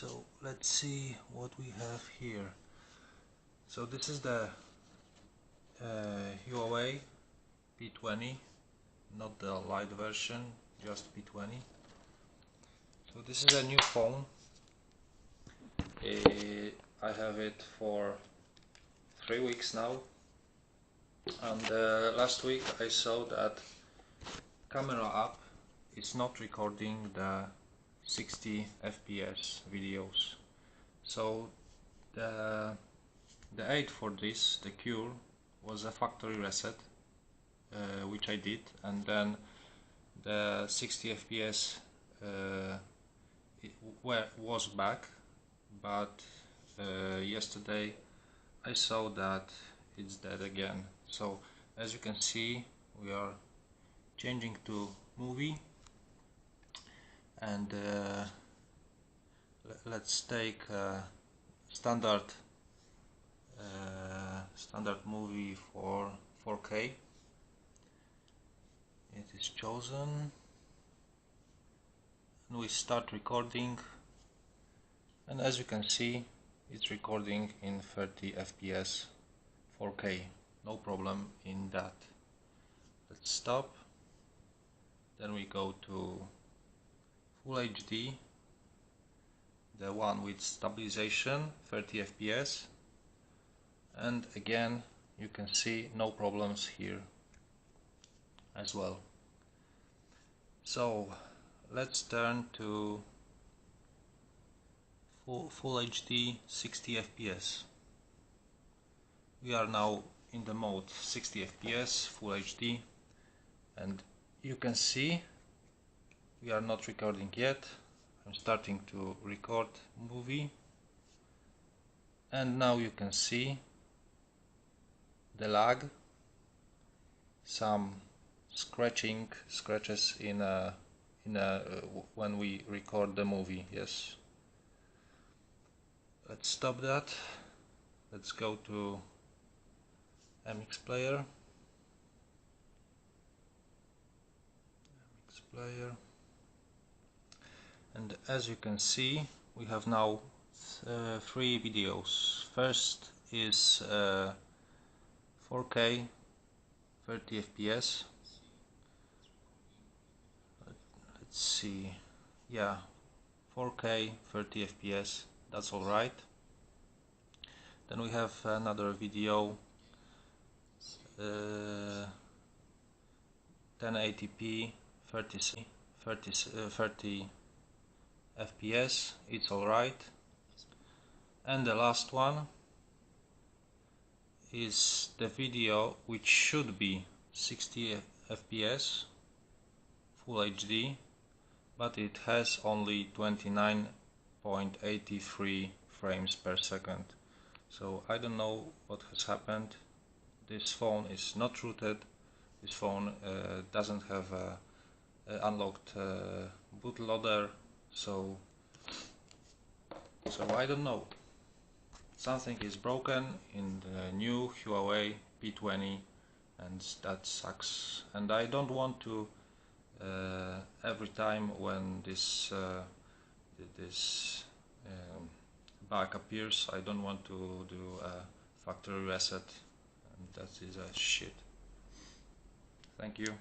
So let's see what we have here. So this is the Huawei P20, not the light version, just P20. So this is a new phone. I have it for 3 weeks now, and last week I saw that camera app is not recording the 60 FPS videos. So the aid for this, the cure, was a factory reset, which I did, and then the 60 FPS was back, but yesterday I saw that it's dead again. So as you can see, we are changing to movie, and let's take standard movie for 4K. It is chosen, and we start recording, and as you can see, it's recording in 30 FPS 4K, no problem in that. Let's stop, then we go to Full HD, the one with stabilization, 30 FPS, and again you can see no problems here as well. So let's turn to Full HD 60 FPS. We are now in the mode 60 FPS Full HD, and you can see we are not recording yet. I'm starting to record movie, and now you can see the lag, some scratches in when we record the movie. Yes, let's stop that. Let's go to MX player. And as you can see, we have now 3 videos. First is 4K 30 FPS. Let's see, yeah, 4K 30 FPS, that's alright. Then we have another video, 1080p 30 FPS, it's alright. And the last one is the video which should be 60 FPS Full HD, but it has only 29.83 frames per second. So I don't know what has happened. This phone is not rooted. This phone doesn't have a unlocked bootloader, so I don't know. Something is broken in the new Huawei P20, and that sucks. And I don't want to every time when this bug appears, I don't want to do a factory reset, and that is a shit. Thank you.